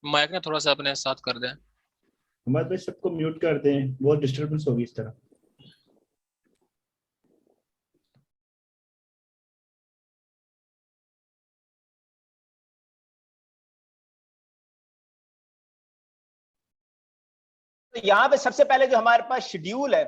Mic ना थोड़ा सा अपने साथ कर दें। हमारे पे सबको म्यूट कर दें, बहुत डिस्टरबेंस होगी इस तरह। तो यहाँ पे सबसे पहले जो हमारे पास शेड्यूल है,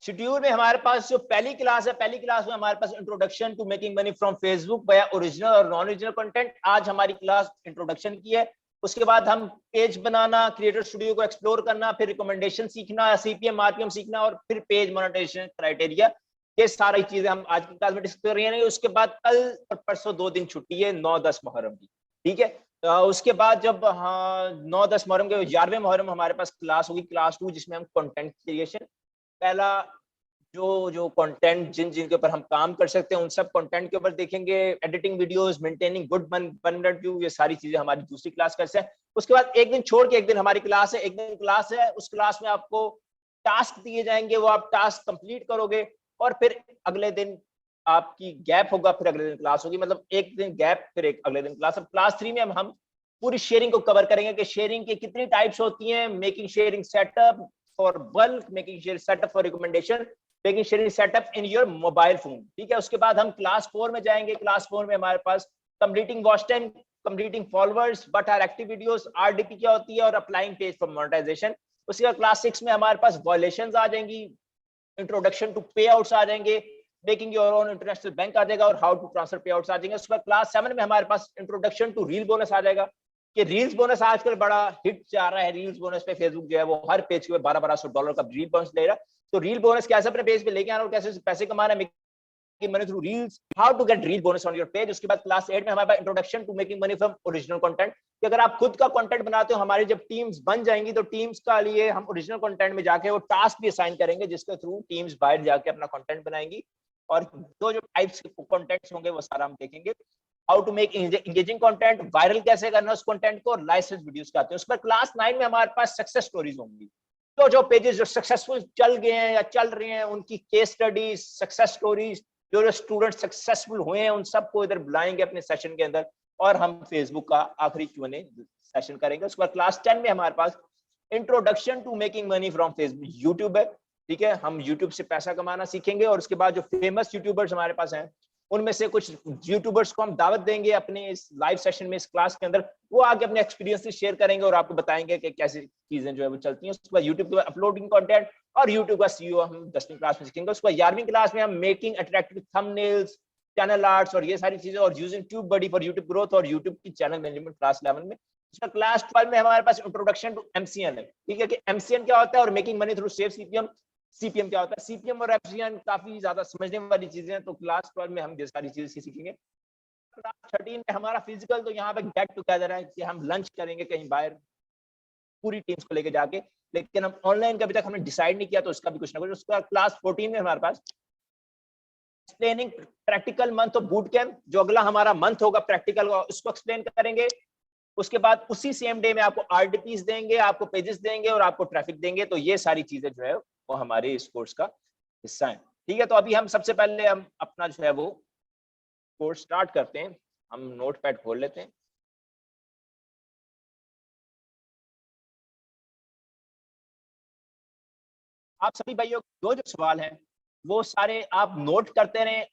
शेड्यूल में हमारे पास जो पहली क्लास है, पहली क्लास में हमारे पास introduction to making money from Facebook by original और नॉन ओरिजिनल कंटेंट। आज हमारी क्लास इंट्रोडक्शन की है। उसके बाद हम पेज बनाना, क्रिएटर स्टूडियो को एक्सप्लोर करना, फिर रिकमेंडेशन सीखना, सीपीएम आरपीएम सीखना और फिर पेज मोनेटाइजेशन क्राइटेरिया, ये सारी चीजें हम आज की क्लास में डिस्कस कर रहे हैं। उसके बाद कल और परसों 2 दिन छुट्टी है, 9-10 मुहर्रम की, ठीक है। उसके बाद जब 9-10 मुहर्रम के 11वें मुहर्रम हमारे पास क्लास होगी, क्लास 2, जिसमें हम कंटेंट क्रिएशन, पहला जो जो कंटेंट जिनके ऊपर हम काम कर सकते हैं उन सब कंटेंट के ऊपर देखेंगे। Editing videos, maintaining good 1 minute view, ये सारी चीजें हमारी दूसरी क्लास का हिस्सा है। उसके बाद एक दिन छोड़ के एक दिन हमारी क्लास है, एक दिन क्लास है, उस क्लास में आपको टास्क दिए जाएंगे, वो आप टास्क कंप्लीट करोगे और फिर अगले दिन आपकी गैप होगा, फिर अगले दिन क्लास होगी, मतलब एक दिन गैप फिर एक अगले दिन क्लास। अब क्लास 3 में हम पूरी शेयरिंग को कवर करेंगे कि शेयरिंग की कितनी टाइप्स होती हैं, making sharing setup for bulk, making sharing setup for recommendation, making sharing setup in your mobile phone, ठीक है। उसके बाद हम क्लास 4 में जाएंगे। क्लास 4 में हमारे पास completing watch time, completing followers, what are active videos, RDP क्या होती है और अप्लाइंग पेज फॉर मोनेटाइजेशन। उसके बाद क्लास 6 में हमारे पास वॉयलेशंस आ जाएंगी, इंट्रोडक्शन टू पे आउट्स आ जाएंगे, making your own international bank आ जाएगा और how to transfer payouts आ जाएंगे। उसके बाद क्लास 7 में हमारे पास इंट्रोडक्शन टू रील बोनस आ जाएगा कि रील्स बोनस आजकल बड़ा हिट जा रहा है। रील्स बोनस पे फेसबुक जो है वो हर पेज पे $1200 का रील बोनस दे रहा है। तो रील बोनस कैसे अपने पेज पे लेके आना और कैसे पैसे कमाना है, making money through reels, how to get reel bonus on your page. उसके बाद क्लास 8 में हमारे पास introduction to making money from original content, कि अगर आप खुद का कंटेंट बनाते हो, हमारी जब टीम्स बन जाएंगी तो टीम्स का लिए हम ओरिजिनल कंटेंट में जाके वो टास्क भी असाइन करेंगे जिसके थ्रू टीम्स बाहर जाके अपना कंटेंट बनाएंगी और जो टाइप्स के कंटेंट्स होंगे वो सारा हम देखेंगे। How to make engaging content, viral कैसे करना उस कंटेंट को, और लाइसेंस वीडियोस का आते हैं। उस पर क्लास 9 में हमारे पास सक्सेस स्टोरीज होंगी, तो जो पेजेस जो सक्सेसफुल चल गए हैं या चल रहे हैं उनकी केस स्टडीज, सक्सेस स्टोरीज, जो स्टूडेंट सक्सेसफुल हुए हैं उन सबको इधर बुलाएंगे अपने सेशन के अंदर और हम फेसबुक का आखिरी Q&A सेशन करेंगे। उसके बाद क्लास 10 में हमारे पास introduction to making money from Facebook, YouTube है, ठीक है। हम यूट्यूब से पैसा कमाना सीखेंगे और उसके बाद जो फेमस यूट्यूबर्स हमारे पास हैं उनमें से कुछ यूट्यूबर्स को हम दावत देंगे अपने इस लाइव सेशन में, इस क्लास के अंदर, वो आगे अपने एक्सपीरियंस शेयर करेंगे और आपको बताएंगे कि कैसी चीजें जो है वो चलती हैं। उसके बाद यूट्यूब के बाद अपलोडिंग कंटेंट और यूट्यूब का सीईओ हम 10वीं क्लास में सीखेंगे। उसके बाद 11वीं क्लास में हम making attractive thumbnails, channel arts और ये सारी चीजें, और using TubeBuddy for YouTube growth और यूट्यूब की चैनल मैनेजमेंट क्लास 11 में। उसका क्लास 12 में हमारे पास इंट्रोडक्शन टू एमसीएन है, ठीक है, कि एमसीएन क्या होता है और making money through save CPM, CPM क्या होता है। सीपीएम और एफसीएन काफी ज्यादा समझने वाली चीजें हैं, तो क्लास 12 में हम ये सारी चीजें सीखेंगे। क्लास 13 में हमारा फिजिकल, तो यहाँ पे गेट टुगेदर है कि हम लंच करेंगे कहीं बाहर पूरी टीम्स को लेके जाके, लेकिन हम ऑनलाइन का अभी तक हमने डिसाइड नहीं किया, तो उसका भी कुछ ना कुछ। उसका क्लास 14 में हमारे पास explaining practical month of boot camp, जो अगला हमारा मंथ होगा प्रैक्टिकल का, उसको एक्सप्लेन करेंगे। उसके बाद उसी सेम डे में आपको आरडीपीस देंगे, आपको पेजेस देंगे और आपको ट्रैफिक देंगे। तो ये सारी चीजें जो है वो हमारे इस कोर्स का हिस्सा है, ठीक है। तो अभी हम सबसे पहले हम अपना जो है वो कोर्स स्टार्ट करते हैं। हम नोटपैड खोल लेते हैं। आप सभी भाइयों जो जो सवाल हैं वो सारे आप नोट करते रहें।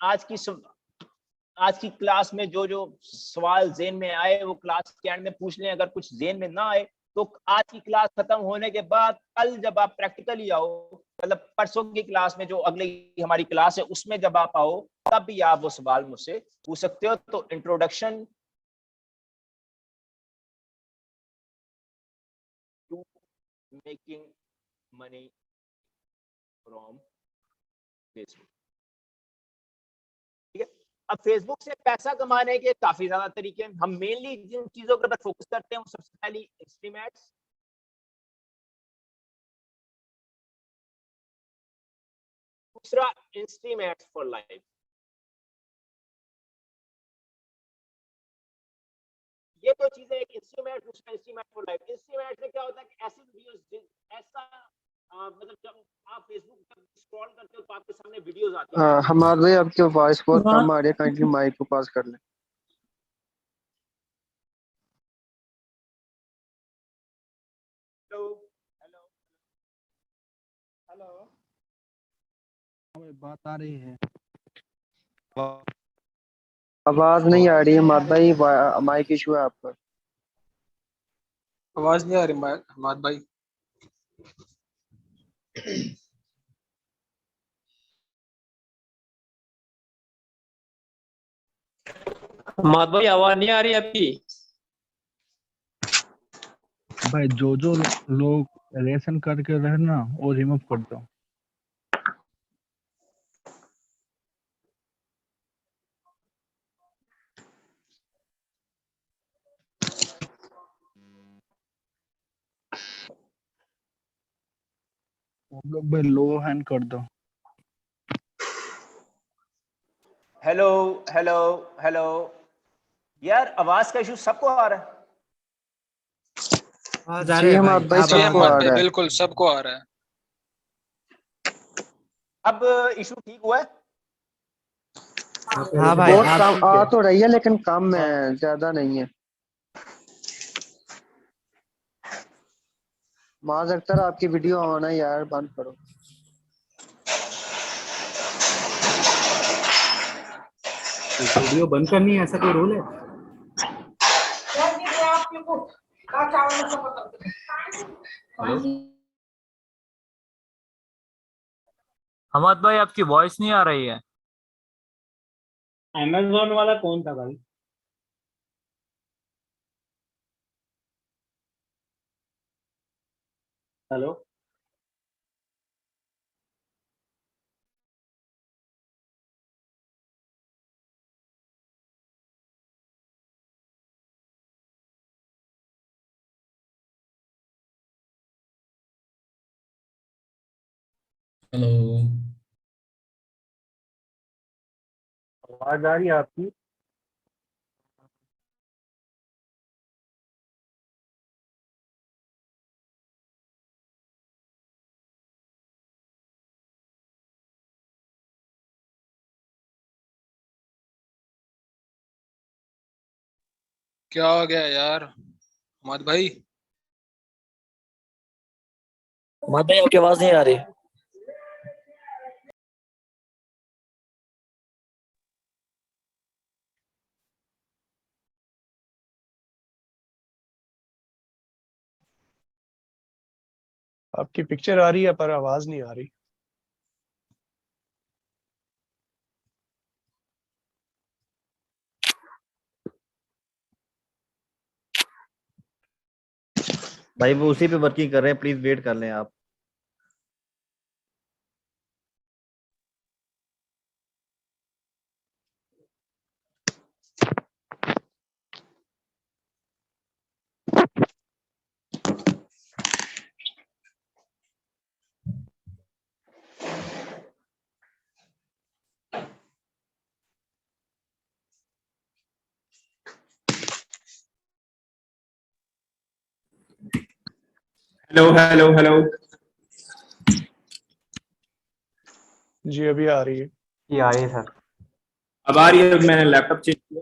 आज की क्लास में जो जो सवाल जेन में आए वो क्लास के एंड में पूछ लें। अगर कुछ जेन में ना आए तो आज की क्लास खत्म होने के बाद कल जब आप प्रैक्टिकली आओ, मतलब परसों की क्लास में जो अगली हमारी क्लास है उसमें जब आप आओ तब भी आप वो सवाल मुझसे पूछ सकते हो। तो introduction to making money from Facebook, ठीक है। अब फेसबुक से पैसा कमाने के काफी ज्यादा तरीके हैं। हम मेनली जिन चीजों के ऊपर फोकस करते हैं वो सबसे पहली स्ट्रीम एड्स, दूसरा स्ट्रीम एड्स फॉर लाइफ। ये दो चीजें, एक इंस्ट्रूमेंट, दूसरा इंस्ट्रूमेंट फॉर लाइफ। इंस्ट्रूमेंट में क्या होता है कि ऐसी वीडियोस, ऐसा मतलब जब आप फेसबुक पर स्क्रॉल करते हो तो आपके सामने वीडियोस आती हैं। हमारे भाई आपके वॉइस बहुत कम आ रही है, काइंडली माइक को पास कर ले। हेलो बात आ रही है। आवाज नहीं आ रही है मात भाई, माइक इशू है आपका। आवाज नहीं आ रही हमाद भाई। मात भाई आवाज नहीं आ रही आपकी। भाई जो लोग रिलेशन करके रहे ना वो रिमूव कर दो। वो लोग भाई लो हैंड कर दो। हेलो हेलो हेलो, यार आवाज का इशू सबको आ रहा है। आवाज आ रहा जी है हम भाई, आप भाई अब जी सबको आवाज हमाद आ भाई रहा है। बिल्कुल सबको आ रहा है। अब इशू ठीक हुआ है। हाँ भाई बहुत आप कम ठीक आ है। तो रही है लेकिन कम है, ज्यादा नहीं है। माज अख्तर आपकी वीडियो ऑन है यार, बंद करो। वीडियो बंद करनी है, ऐसा कोई रूल है? हेलो हमाद भाई आपकी वॉइस नहीं आ रही है। अमेजोन वाला कौन था भाई? Hello hello. आवाज आ रही है आपकी? क्या हो गया यार हमाद भाई? हमाद भाई आपकी आवाज नहीं आ रही। आपकी पिक्चर आ रही है पर आवाज नहीं आ रही। भाई वो उसी पे वर्किंग कर रहे हैं, प्लीज वेट कर लें आप। Hello hello hello. जी अभी आ रही है। ये आ रही है सर। अब आ रही है? मैंने लैपटॉप चेक किया।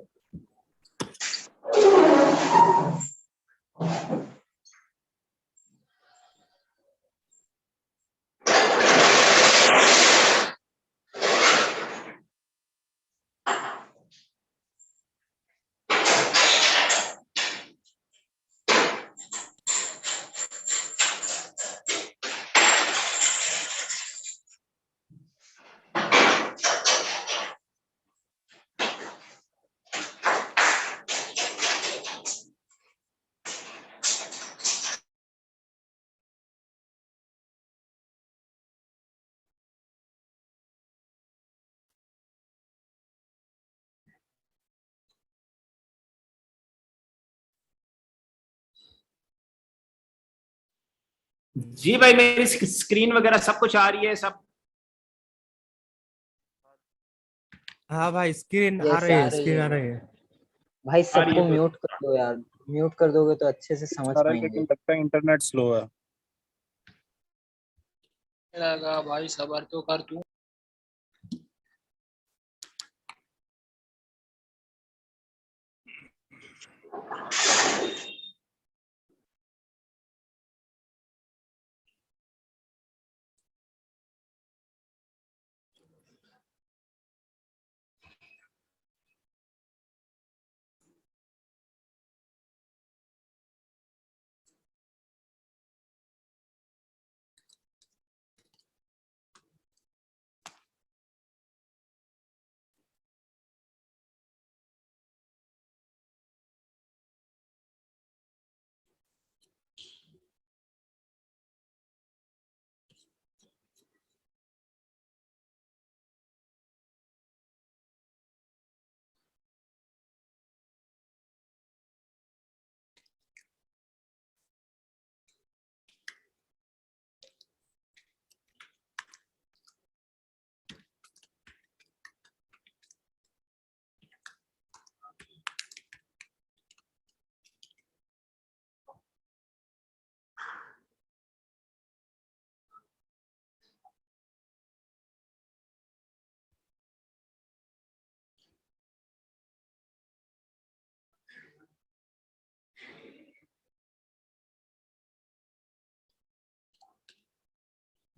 जी भाई मेरी स्क्रीन वगैरह सब कुछ आ रही है सब। हाँ भाई स्क्रीन आ यस रही आ है, रही स्क्रीन आ है। रही है। भाई आ रही है सबको तो म्यूट कर दो यार, म्यूट कर दोगे तो अच्छे से समझ आ रहा है पाएंगे। लेकिन लगता है इंटरनेट स्लो है। लगा भाई सबर तो कर तू।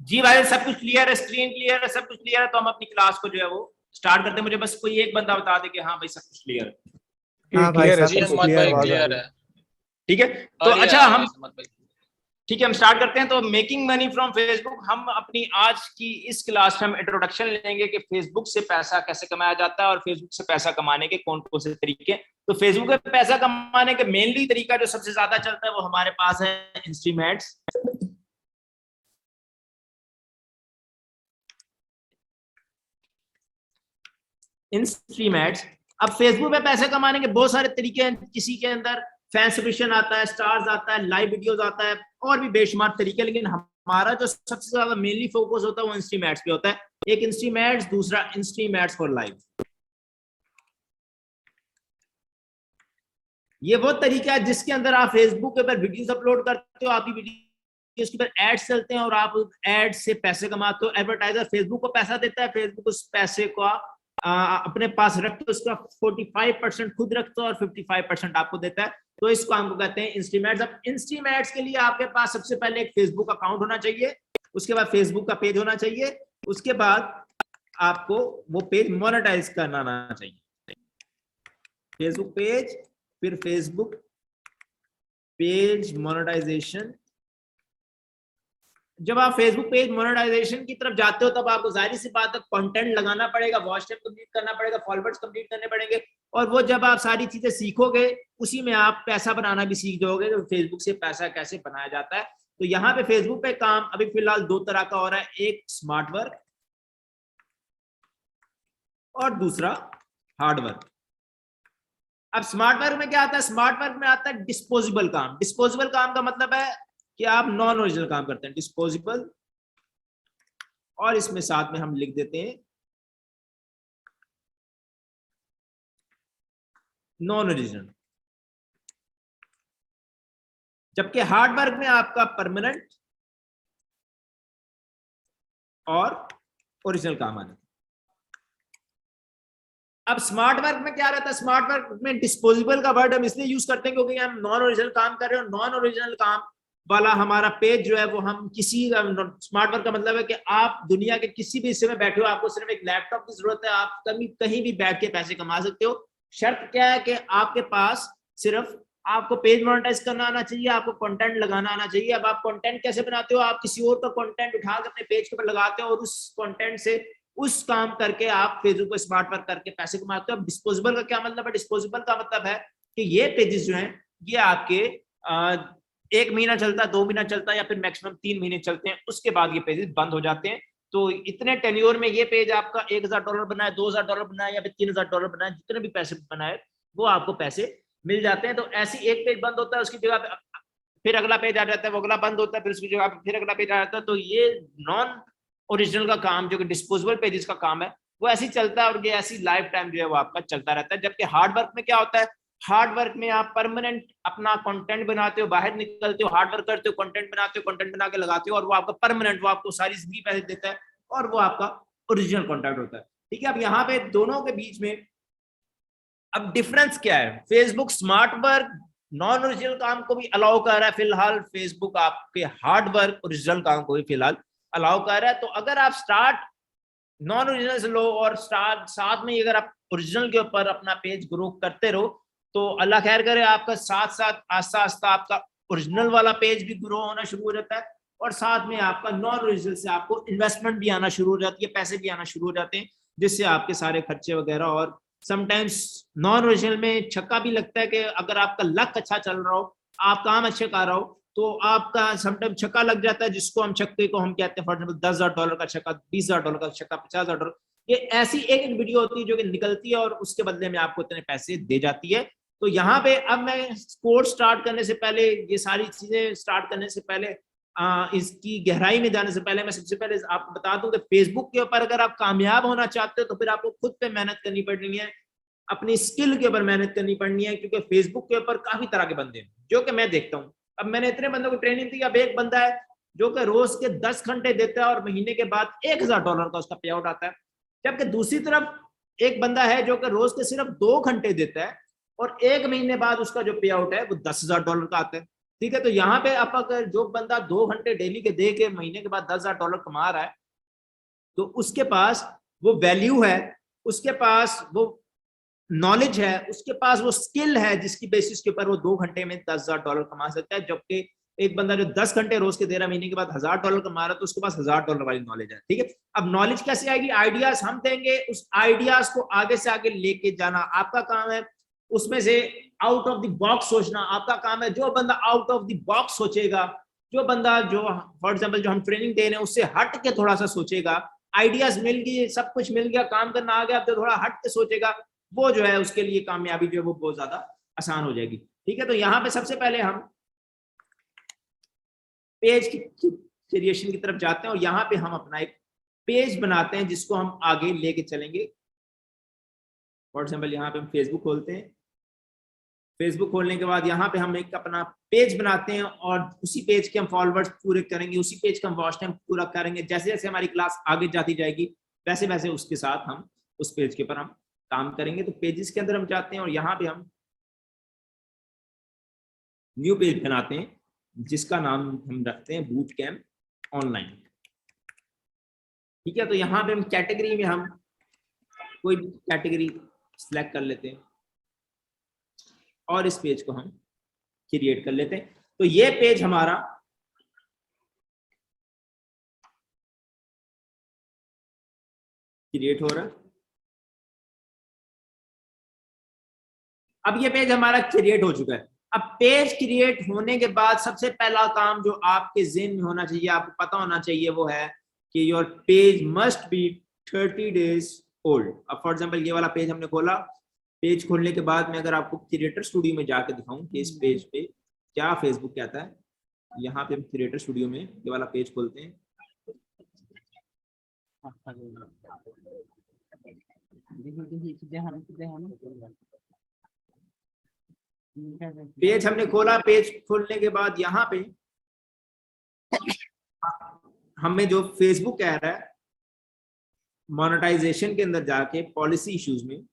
जी भाई सब कुछ क्लियर है, स्क्रीन क्लियर है, सब कुछ क्लियर है, तो हम अपनी क्लास को जो है वो स्टार्ट करते हैं। मुझे बस कोई एक बंदा बता दे कि हाँ भाई सब कुछ क्लियर है। हाँ भाई क्लियर है, सब जी कुछ अहमद भाई क्लियर है। क्लियर है। ठीक है, तो आ रही है अच्छा हम आवाज अहमद भाई। ठीक है हम स्टार्ट करते हैं। तो मेकिंग मनी फ्रॉम फेसबुक, हम अपनी आज की इस क्लास में हम इंट्रोडक्शन लेंगे कि फेसबुक से पैसा कैसे कमाया जाता है और फेसबुक से पैसा कमाने के कौन कौन से तरीके। तो फेसबुक पे पैसा कमाने के मेनली तरीका जो सबसे ज्यादा चलता है वो हमारे पास है इंस्ट्रीम एड्स। इंस्ट्रीम एड्स, अब फेसबुक पे पैसे कमाने के बहुत सारे तरीके हैं। किसी के अंदर फैन सब्सक्रिप्शन आता है, स्टार्स आता है, लाइव वीडियोस आता है और भी बेशुमार तरीके, लेकिन हमारा जो सबसे ज्यादा मेनली फोकस होता है वो इंस्ट्रीम एड्स पे होता है। एक इंस्ट्रीम एड्स, दूसरा इंस्ट्रीम एड्स फॉर लाइव। ये वो तरीका है जिसके अंदर आप फेसबुक के ऊपर वीडियोस अपलोड करते हो, आपकी वीडियो के ऊपर एड्स चलते हैं और आप एड्स से पैसे कमाते हो। एडवर्टाइजर फेसबुक को पैसा देता है, फेसबुक उस पैसे को अपने पास रखते, उसका 45% खुद रखता है और 55% आपको देता है। तो इस काम को कहते हैं इंस्ट्रीम एड्स। अब इंस्ट्रीम एड्स के लिए आपके पास सबसे पहले एक फेसबुक अकाउंट होना चाहिए, उसके बाद फेसबुक का पेज होना चाहिए, उसके बाद आपको वो पेज मोनेटाइज करना आना चाहिए। फेसबुक पेज, फिर फेसबुक पेज मोनेटाइजेशन। जब आप फेसबुक पेज मोनेटाइजेशन की तरफ जाते हो तब आपको जाहिर सी बात है कंटेंट लगाना पड़ेगा, वॉच टाइम कंप्लीट करना पड़ेगा, फॉलोवर्स कंप्लीट करने पड़ेंगे, और वो जब आप सारी चीजें सीखोगे उसी में आप पैसा बनाना भी सीख जाओगे कि फेसबुक से पैसा कैसे बनाया जाता है। तो यहाँ पे फेसबुक पे काम अभी फिलहाल दो तरह का हो रहा है, एक स्मार्ट वर्क और दूसरा हार्ड वर्क। अब स्मार्ट वर्क में क्या आता है? स्मार्ट वर्क में आता है डिस्पोजेबल काम। डिस्पोजेबल काम का मतलब है कि आप नॉन ओरिजिनल काम करते हैं, डिस्पोजेबल, और इसमें साथ में हम लिख देते हैं नॉन ओरिजिनल। जबकि हार्ड वर्क में आपका परमानेंट और ओरिजिनल काम आना। अब स्मार्ट वर्क में क्या रहता है? स्मार्ट वर्क में डिस्पोजेबल का वर्ड हम इसलिए यूज करते हैं क्योंकि हम नॉन ओरिजिनल काम कर रहे हैं, और नॉन ओरिजिनल काम वाला हमारा पेज जो है वो हम किसी, स्मार्ट वर्क का मतलब है कि आप दुनिया के किसी भी हिस्से में बैठे हो, आपको सिर्फ एक लैपटॉप की जरूरत है, आप कहीं भी बैठ के पैसे कमा सकते हो। शर्त क्या है कि आपके पास सिर्फ आपको पेज मोनेटाइज करना आना चाहिए, आपको कंटेंट लगाना आना चाहिए। अब आप कंटेंट कैसे बनाते हो? आप किसी और का कंटेंट उठाकर अपने पेज के ऊपर लगाते हो और उस कंटेंट से उस काम करके आप फेसबुक पे स्मार्ट वर्क करके पैसे कमाते हो। अब डिस्पोजेबल का क्या मतलब है? डिस्पोजेबल का मतलब है कि ये पेजेस जो हैं ये आपके 1 महीना चलता है, 2 महीना चलता है, या फिर मैक्सिमम 3 महीने चलते हैं, उसके बाद ये पेजेस बंद हो जाते हैं। तो इतने टेन्योर में ये पेज आपका $1000 बनाए, $2000 बनाए या फिर $3000 बनाए, जितने भी पैसे बनाए वो आपको पैसे मिल जाते हैं। तो ऐसी एक पेज बंद होता है, उसकी जगह पे फिर अगला पेज आ जाता है, वो अगला बंद होता है, फिर उसकी जगह फिर अगला पेज आ जाता है। तो ये नॉन ओरिजिनल का काम जो कि डिस्पोजेबल पेजेस का काम है वो ऐसे चलता है, और ये ऐसी लाइफ टाइम जो है वो आपका चलता रहता है। जबकि हार्ड वर्क में क्या होता है? हार्ड वर्क में आप परमानेंट अपना कंटेंट बनाते हो, बाहर निकलते हो, हार्ड वर्क करते हो, कंटेंट बनाते हो, कंटेंट बना के लगाते हो, और वो आपका परमानेंट, वो आपको सारी जिंदगी पैसे देता है, और वो आपका ओरिजिनल कंटेंट होता है। ठीक है, अब यहाँ पे दोनों के बीच में अब डिफरेंस क्या है? Facebook smart work non original काम को भी अलाउ कर रहा है फिलहाल, फेसबुक आपके हार्ड वर्क ओरिजिनल काम को भी फिलहाल अलाउ कर रहा है। तो अगर आप स्टार्ट नॉन ओरिजिनल से लो और स्टार्ट साथ में अगर आप ओरिजिनल के ऊपर अपना पेज ग्रो करते रहो तो अल्लाह खैर करे, आपका साथ साथ आस्ता आस्ता आपका ओरिजिनल वाला पेज भी ग्रो होना शुरू हो जाता है, और साथ में आपका नॉन ओरिजिनल से आपको इन्वेस्टमेंट भी आना शुरू हो जाती है, पैसे भी आना शुरू हो जाते हैं, जिससे आपके सारे खर्चे वगैरह, और समटाइम्स नॉन ओरिजिनल में छक्का भी लगता है कि अगर आपका लक अच्छा चल रहा हो, आप काम अच्छे कर रहा हो, तो आपका समटाइम छक्का लग जाता है, जिसको हम छक्के को हम कहते हैं फॉर एग्जाम्पल $10,000 का छक्का, $20,000 का छक्का, $50,000। ये ऐसी एक वीडियो होती है जो कि निकलती है और उसके बदले में आपको इतने पैसे दे जाती है। तो यहाँ पे अब मैं कोर्स स्टार्ट करने से पहले, ये सारी चीजें स्टार्ट करने से पहले, इसकी गहराई में जाने से पहले मैं सबसे पहले आपको बता दूं कि फेसबुक के ऊपर अगर आप कामयाब होना चाहते हो तो फिर आपको खुद पे मेहनत करनी पड़नी है, अपनी स्किल के ऊपर मेहनत करनी पड़नी है, क्योंकि फेसबुक के ऊपर काफी तरह के बंदे हैं जो कि मैं देखता हूँ। अब मैंने इतने बंदों को ट्रेनिंग दी, अब एक बंदा है जो कि रोज के 10 घंटे देता है और महीने के बाद $1000 का उसका पे आउट आता है, जबकि दूसरी तरफ एक बंदा है जो कि रोज के सिर्फ 2 घंटे देता है और 1 महीने बाद उसका जो पे आउट है वो $10,000 का आता है। ठीक है, तो यहाँ पे आप अगर जो बंदा 2 घंटे डेली के दे के महीने के बाद $10,000 कमा रहा है, तो उसके पास वो वैल्यू है, उसके पास वो नॉलेज है, उसके पास वो स्किल है जिसकी बेसिस के ऊपर वो 2 घंटे में $10,000 कमा सकता है। जबकि एक बंदा जो 10 घंटे रोज के दे रहा है, महीने के बाद $1,000 कमा रहा है, तो उसके पास $1,000 वाली नॉलेज है। ठीक है, अब नॉलेज कैसे आएगी? आइडियाज हम देंगे, उस आइडियाज को आगे से आगे लेके जाना आपका काम है, उसमें से आउट ऑफ द बॉक्स सोचना आपका काम है। जो बंदा आउट ऑफ द बॉक्स सोचेगा, जो बंदा जो फॉर एग्जांपल जो हम ट्रेनिंग दे रहे हैं उससे हट के थोड़ा सा सोचेगा, आइडियाज मिल गए, सब कुछ मिल गया, काम करना आ गया, अब तो थोड़ा हट के सोचेगा, वो जो है उसके लिए कामयाबी जो है वो बहुत ज्यादा आसान हो जाएगी। ठीक है, तो यहाँ पे सबसे पहले हम पेज की क्रिएशन की तरफ जाते हैं और यहाँ पे हम अपना एक पेज बनाते हैं जिसको हम आगे लेके चलेंगे। फॉर एग्जाम्पल यहाँ पे हम फेसबुक खोलते हैं, फेसबुक खोलने के बाद यहाँ पे हम एक अपना पेज बनाते हैं और उसी पेज के हम फॉलोअर्स पूरे करेंगे, उसी पेज का हम वॉच टाइम पूरा करेंगे। जैसे जैसे हमारी क्लास आगे जाती जाएगी वैसे वैसे उसके साथ हम उस पेज के ऊपर हम काम करेंगे। तो पेजेस के अंदर हम जाते हैं और यहाँ पे हम न्यू पेज बनाते हैं जिसका नाम हम रखते हैं बूट कैंप ऑनलाइन। ठीक है, तो यहाँ पे हम कैटेगरी में हम कोई भी कैटेगरी सिलेक्ट कर लेते हैं और इस पेज को हम क्रिएट कर लेते हैं। तो ये पेज हमारा क्रिएट हो रहा है। अब ये पेज हमारा क्रिएट हो चुका है। अब पेज क्रिएट होने के बाद सबसे पहला काम जो आपके ज़हन में होना चाहिए, आपको पता होना चाहिए, वो है कि your page must be 30 days old. अब फॉर एग्जांपल ये वाला पेज हमने खोला, पेज खोलने के बाद मैं अगर आपको क्रिएटर स्टूडियो में जाकर दिखाऊं कि इस पेज पे क्या फेसबुक कहता है, यहाँ पे हम क्रिएटर स्टूडियो में ये वाला पेज खोलते हैं। पेज हमने खोला, पेज खोलने के बाद यहाँ पे हमें जो फेसबुक कह रहा है मोनेटाइजेशन के अंदर जाके पॉलिसी इश्यूज में,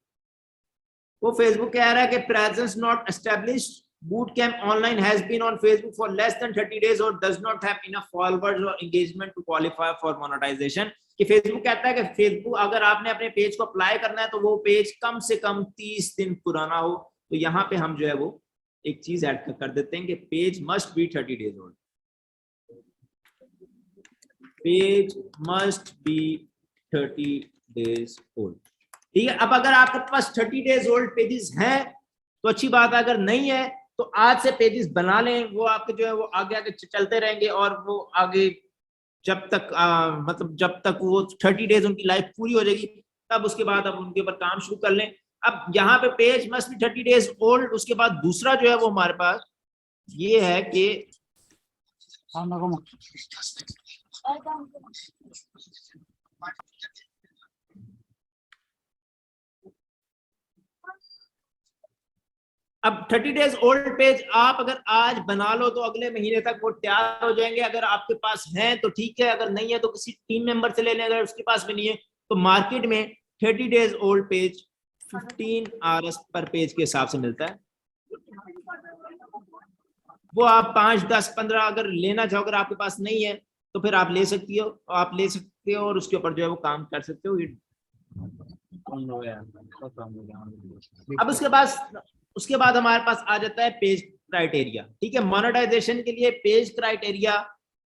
वो फेसबुक कह रहा है कि presence not established, boot camp online has been on Facebook for less than 30 days और does not have enough followers और engagement to qualify for monetization. कि फेसबुक कहता है कि फेसबुक अगर आपने अपने पेज को अप्लाई करना है तो वो पेज कम से कम 30 दिन पुराना हो। तो यहाँ पे हम जो है वो एक चीज ऐड कर देते हैं कि page must be 30 days old, page must be 30 days old. ठीक है, अब अगर आपके पास 30 डेज ओल्ड पेजेस हैं तो अच्छी बात है, अगर नहीं है तो आज से पेजेस बना लें, वो आपके जो है वो आगे आगे चलते रहेंगे और वो आगे जब तक मतलब जब तक वो 30 डेज उनकी लाइफ पूरी हो जाएगी तब उसके बाद अब उनके ऊपर काम शुरू कर लें। अब यहाँ पे page must be 30 days old. उसके बाद दूसरा जो है वो हमारे पास ये है कि अब 30 डेज ओल्ड पेज आप अगर आज बना लो तो अगले महीने तक वो तैयार हो जाएंगे। अगर आपके पास है तो ठीक है, अगर नहीं है तो किसी टीम मेंबर से ले लें, अगर उसके पास भी नहीं है तो मार्केट में 30 डेज ओल्ड पेज 15 RS पर पेज के हिसाब से मिलता है। वो आप 5, 10, 15 अगर लेना चाहो, अगर आपके पास नहीं है तो फिर आप ले सकती हो, और उसके ऊपर जो है वो काम कर सकते हो। अब उसके बाद हमारे पास आ जाता है पेज क्राइटेरिया। ठीक है, मोनेटाइजेशन के लिए पेज क्राइटेरिया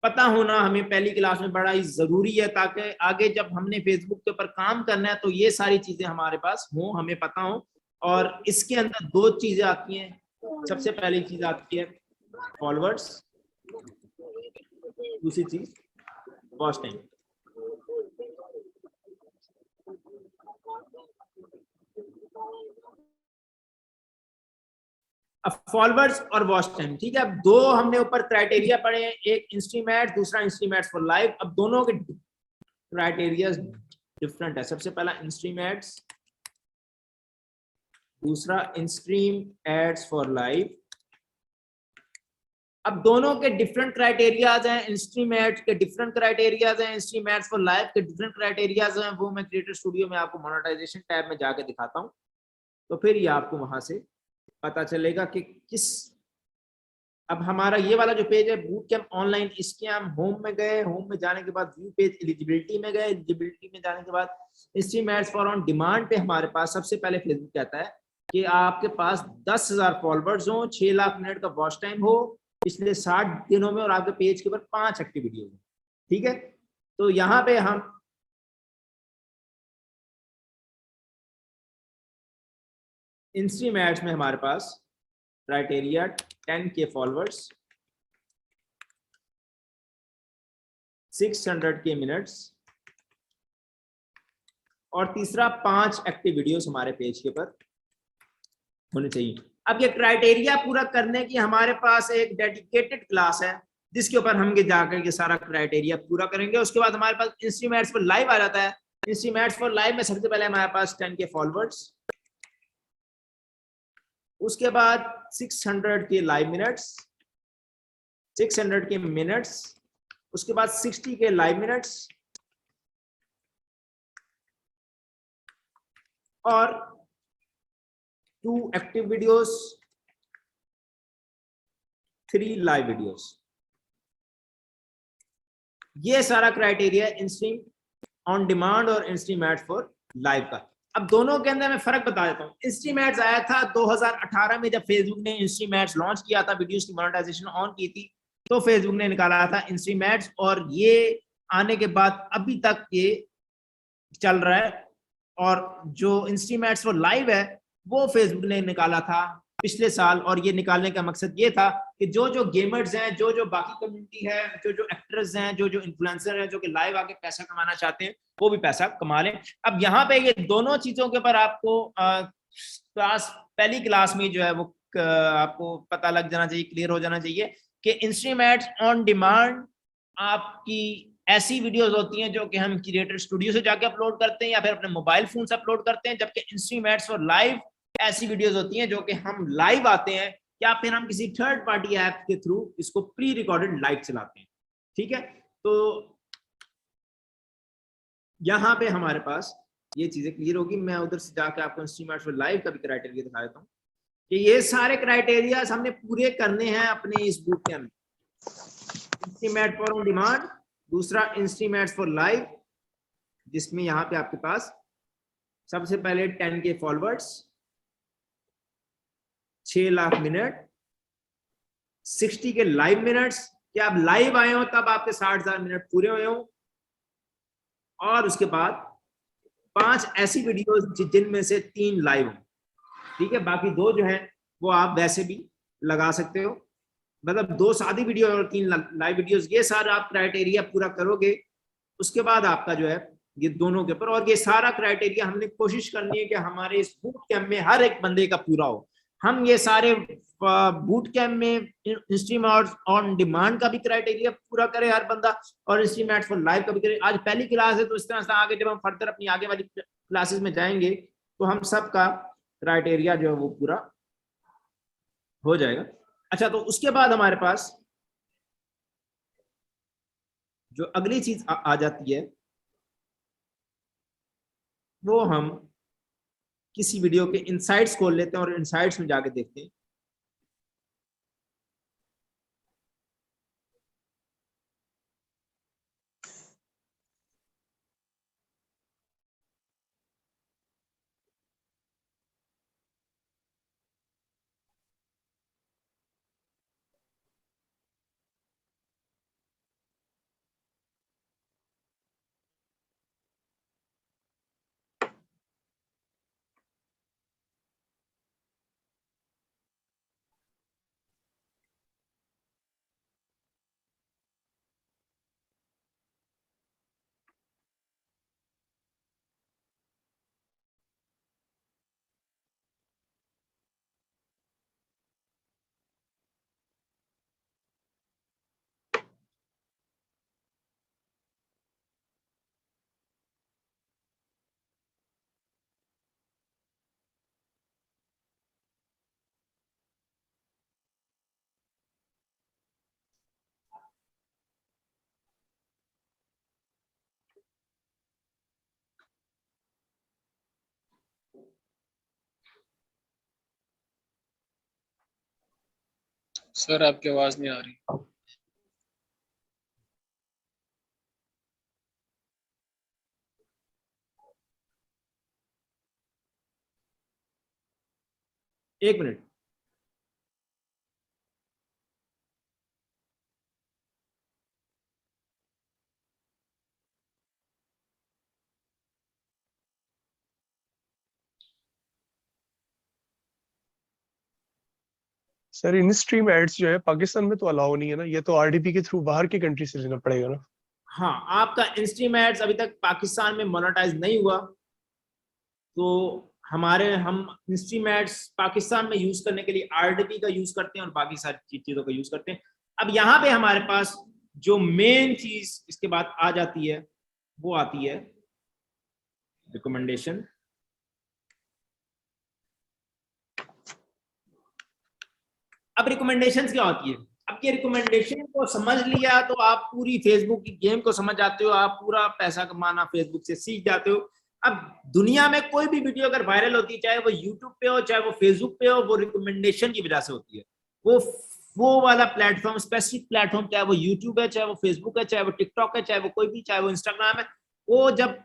पता होना हमें पहली क्लास में बड़ा ही जरूरी है, ताकि आगे जब हमने फेसबुक के ऊपर काम करना है तो ये सारी चीजें हमारे पास हो, हमें पता हो। और इसके अंदर 2 चीजें आती हैं। सबसे पहली चीज आती है फॉलोअर्स, दूसरी चीज वॉच टाइम। अब फॉलोअर्स और वॉच टाइम, ठीक है, अब 2 हमने ऊपर क्राइटेरिया पढ़े हैं, एक इंस्ट्रीम एड, दूसरा इंस्ट्रीम एड्स फॉर लाइव। अब दोनों के क्राइटेरिया डिफरेंट है। सबसे पहला इंस्ट्रीम एड्स, दूसरा इंस्ट्रीम एड्स फॉर लाइव। अब दोनों के डिफरेंट क्राइटेरियाज हैं, इंस्ट्रीम एड्स के डिफरेंट क्राइटेरियाज हैं, इंस्ट्रीम एड्स फॉर लाइव के डिफरेंट क्राइटेरियाज हैं। वो मैं क्रिएटर स्टूडियो में आपको मोनेटाइजेशन टैब में जाके दिखाता हूँ, तो फिर ये आपको वहां से पता चलेगा कि किस अब हमारा ये वाला जो पेज है बूट कैंप ऑनलाइन, इसके हम होम में गए, होम में जाने के बाद व्यू पेज एलिजिबिलिटी में गए, एलिजिबिलिटी में जाने के बाद stream ads for on demand पे हमारे पास सबसे पहले फेसबुक कहता है कि आपके पास 10,000 फॉलोअर्स हो, 6 लाख मिनट का वॉच टाइम हो पिछले 60 दिनों में और आपके पेज के ऊपर 5 एक्टिव वीडियो हो। ठीक है, तो यहाँ पे हम इंस्ट्रीम एड्स में हमारे पास criteria 10K followers, 600K minutes और तीसरा 5 एक्टिव वीडियोस हमारे पेज के ऊपर होने चाहिए। अब ये क्राइटेरिया पूरा करने की हमारे पास एक डेडिकेटेड क्लास है जिसके ऊपर हम जाकर के सारा क्राइटेरिया पूरा करेंगे। उसके बाद हमारे पास इंस्ट्रीम एड्स फॉर लाइव आ जाता है। इंस्ट्रीम एड्स फॉर लाइव में सबसे पहले हमारे पास 10K फॉलोअर्स, उसके बाद 600K live minutes, 600K minutes, उसके बाद 60K लाइव मिनट्स और 2 एक्टिव वीडियोस, 3 लाइव वीडियोस। ये सारा क्राइटेरिया इंस्ट्रीम ऑन डिमांड और इंस्ट्रीम एड्स फॉर लाइव का। अब दोनों के अंदर मैं फर्क बता देता हूँ। इंस्ट्रीम एड्स आया था 2018 में, जब फेसबुक ने इंस्ट्रीम एड्स लॉन्च किया था, वीडियोस की मोनेटाइजेशन ऑन की थी, तो फेसबुक ने निकाला था इंस्ट्रीम एड्स, और ये आने के बाद अभी तक ये चल रहा है। और जो इंस्ट्रीम एड्स फॉर लाइव है वो फेसबुक ने निकाला था पिछले साल, और ये निकालने का मकसद ये था कि जो गेमर्स हैं, जो बाकी कम्युनिटी है, जो एक्टर्स हैं, जो इन्फ्लुएंसर हैं, जो कि लाइव आके पैसा कमाना चाहते हैं, वो भी पैसा कमा लें। अब यहाँ पे ये दोनों चीजों के ऊपर आपको पहली क्लास में जो है वो आपको पता लग जाना चाहिए, क्लियर हो जाना चाहिए कि इंस्ट्रीम एड्स ऑन डिमांड आपकी ऐसी वीडियोस होती हैं जो कि हम क्रिएटर स्टूडियो से जाके अपलोड करते हैं या फिर अपने मोबाइल फोन से अपलोड करते हैं, जबकि इंस्ट्रीम एड्स फॉर लाइव ऐसी वीडियोस होती हैं जो कि हम लाइव आते हैं या फिर हम किसी थर्ड पार्टी ऐप के थ्रू इसको प्री रिकॉर्डेड लाइव चलाते हैं। ठीक है, तो यहाँ पे हमारे पास ये चीजें क्लियर होगी। मैं उधर से जाकर आपको इंस्ट्रीम एड्स फॉर लाइव का भी क्राइटेरिया दिखा देता हूँ कि ये सारे क्राइटेरिया हमने पूरे करने हैं अपने इस बुक के अंदर। Instream ads for on demand, दूसरा इंस्ट्रीम एड्स फॉर लाइव, जिसमें यहाँ पे आपके पास सबसे पहले 10K followers, 6 lakh minute, 60K live minutes, कि आप लाइव आए हो तब आपके 60,000 मिनट पूरे हुए हो, और उसके बाद 5 ऐसी वीडियोस जिनमें से 3 लाइव हो। ठीक है, बाकी 2 जो है वो आप वैसे भी लगा सकते हो, मतलब 2 सादी वीडियो और 3 लाइव वीडियोस। ये सारा आप क्राइटेरिया पूरा करोगे, उसके बाद आपका जो है ये दोनों के ऊपर, और ये सारा क्राइटेरिया हमने कोशिश करनी है कि हमारे इस बूट कैंप में हर एक बंदे का पूरा हो। हम ये सारे बूट कैंप में इंस्ट्रीम एड्स ऑन डिमांड का भी क्राइटेरिया पूरा करे हर बंदा, और इंस्ट्रीम एड्स फॉर लाइव का भी करे। आज पहली क्लास है, तो इस तरह से आगे जब हम फर्दर अपनी आगे वाली क्लासेस में जाएंगे तो हम सबका क्राइटेरिया जो है वो पूरा हो जाएगा। अच्छा, तो उसके बाद हमारे पास जो अगली चीज आ जाती है वो हम किसी वीडियो के इनसाइट्स खोल लेते हैं और इनसाइट्स में जाके देखते हैं। सर आपकी आवाज नहीं आ रही। एक minute. Sir in stream ads जो है पाकिस्तान में तो अलाउ नहीं है ना, ये तो आरडीपी के थ्रू बाहर की कंट्री से लेना पड़ेगा ना। हाँ, आपका इंस्ट्रीम एड्स अभी तक पाकिस्तान में मोनेटाइज नहीं हुआ, तो हम इंस्ट्रीम एड्स पाकिस्तान में यूज करने के लिए आरडीपी का यूज करते हैं और बाकी सारी चीजों का यूज करते हैं। अब यहाँ पे हमारे पास जो मेन चीज इसके बाद आ जाती है वो आती है रिकमेंडेशन। अब रिकमेंडेशंस क्या होती है? अब ये रिकमेंडेशन को समझ लिया तो आप पूरी फेसबुक की गेम को समझ जाते हो, आप पूरा पैसा कमाना फेसबुक से सीख जाते हो। अब दुनिया में कोई भी वीडियो अगर वायरल होती है, चाहे वो यूट्यूब पे हो चाहे वो फेसबुक पे हो, वो रिकमेंडेशन की वजह से होती है। वो वाला प्लेटफॉर्म, स्पेसिफिक प्लेटफॉर्म, चाहे वो यूट्यूब है, चाहे वो फेसबुक है, चाहे वो टिकटॉक है, चाहे वो कोई भी, चाहे वो इंस्टाग्राम है, वो जब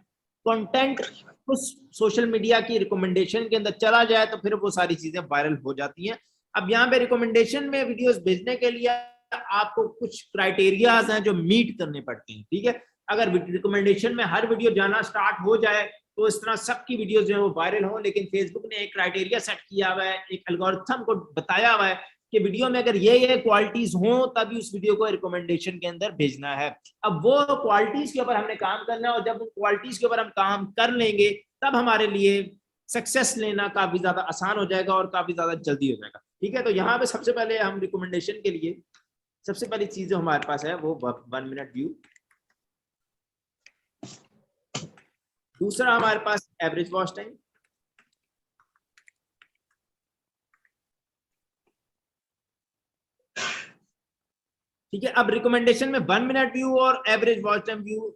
कंटेंट उस सोशल मीडिया की रिकमेंडेशन के अंदर चला जाए तो फिर वो सारी चीजें वायरल हो जाती हैं। अब यहाँ पे रिकमेंडेशन में वीडियोस भेजने के लिए आपको कुछ क्राइटेरियाज हैं जो मीट करने पड़ते हैं, ठीक है। अगर रिकमेंडेशन में हर वीडियो जाना स्टार्ट हो जाए तो इस तरह सबकी वीडियोस जो है वो वायरल हो, लेकिन फेसबुक ने एक क्राइटेरिया सेट किया हुआ है, एक एल्गोरिथम को बताया हुआ है कि वीडियो में अगर ये क्वालिटीज हो तभी उस वीडियो को रिकमेंडेशन के अंदर भेजना है। अब वो क्वालिटीज के ऊपर हमने काम करना है और जब उन क्वालिटीज के ऊपर हम काम कर लेंगे तब हमारे लिए सक्सेस लेना काफी ज्यादा आसान हो जाएगा और काफी ज्यादा जल्दी हो जाएगा, ठीक है। तो यहाँ पे सबसे पहले हम रिकमेंडेशन के लिए सबसे पहली चीज जो हमारे पास है वो 1 मिनट व्यू। दूसरा हमारे पास एवरेज वॉच टाइम, ठीक है। अब रिकमेंडेशन में 1 मिनट व्यू और एवरेज वॉच टाइम व्यू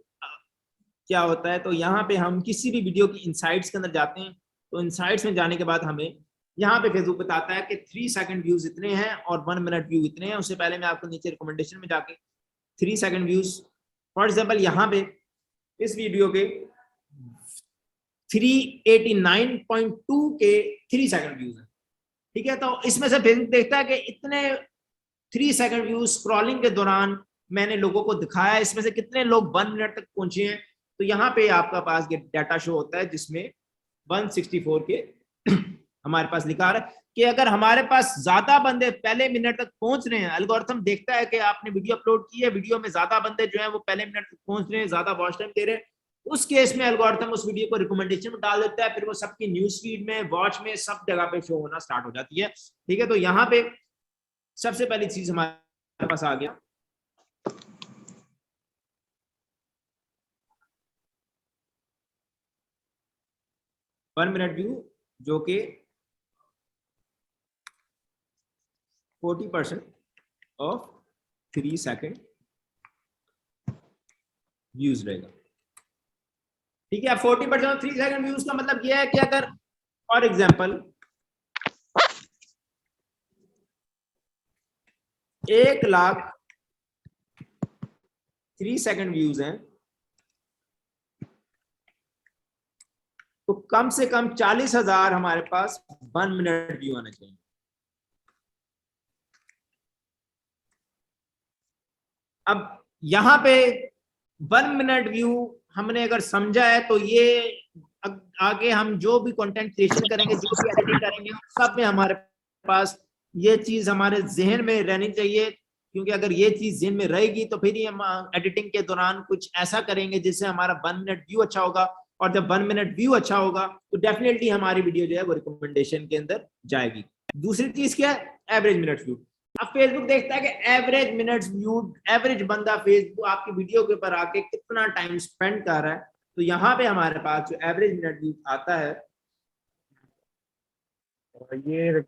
क्या होता है, तो यहाँ पे हम किसी भी वीडियो की इनसाइट्स के अंदर जाते हैं, तो इनसाइट्स में जाने के बाद हमें यहाँ पे फेसबुक बताता है कि 3 सेकंड व्यूज इतने हैं और 1 मिनट व्यू इतने हैं। उससे पहले मैं आपको नीचे रिकमेंडेशन में जाके 3 सेकंड व्यूज, फॉर एग्जांपल यहाँ पे इस वीडियो के 389.2 के 3 सेकंड व्यूज हैं, ठीक है। तो इसमें से फेसबुक देखता है कि इतने 3 सेकंड व्यूज स्क्रॉलिंग के दौरान मैंने लोगों को दिखाया, इसमें से कितने लोग 1 मिनट तक पहुंचे हैं। तो यहाँ पे आपका पास ये डाटा शो होता है जिसमें 164 के हमारे पास लिखा है कि अगर हमारे पास ज्यादा बंदे पहले मिनट तक पहुंच रहे हैं, एल्गोरिथम देखता है कि आपने वीडियो अपलोड की है, वीडियो में ज्यादा बंदे जो हैं वो पहले मिनट तक पहुंच रहे हैं, ज्यादा वॉच टाइम दे रहे हैं, उस केस में एल्गोरिथम उस वीडियो को रिकमेंडेशन में डाल देता है, फिर वो सबकी न्यूज फीड में, वॉच में, सब जगह पे शो होना स्टार्ट हो जाती है, ठीक है। तो यहाँ पे सबसे पहली चीज हमारे पास आ गया वन मिनट व्यू, जो कि 40% ऑफ 3 सेकंड व्यूज रहेगा, ठीक है। 40% ऑफ 3 सेकंड व्यूज का मतलब यह है कि अगर फॉर एग्जांपल 1,00,000 3 सेकंड व्यूज हैं तो कम से कम 40,000 हमारे पास 1 मिनट व्यू आना चाहिए। अब यहां पे 1 मिनट व्यू हमने अगर समझा है तो ये आगे हम जो भी कंटेंट क्रिएशन करेंगे, जो भी एडिटिंग करेंगे, सब में हमारे पास ये चीज हमारे जहन में रहनी चाहिए, क्योंकि अगर ये चीज जहन में रहेगी तो फिर ही हम एडिटिंग के दौरान कुछ ऐसा करेंगे जिससे हमारा 1 मिनट व्यू अच्छा होगा, और जब 1 मिनट व्यू अच्छा होगा तो डेफिनेटली हमारी वीडियो जो है वो रिकमेंडेशन के अंदर जाएगी। दूसरी चीज क्या है? Average minute view. अब फेसबुक देखता है कि एवरेज मिनट्स व्यू, एवरेज बंदा फेसबुक आपकी वीडियो के ऊपर आके कितना टाइम स्पेंड कर रहा है, तो यहाँ पे हमारे पास जो एवरेज मिनट व्यू आता है ये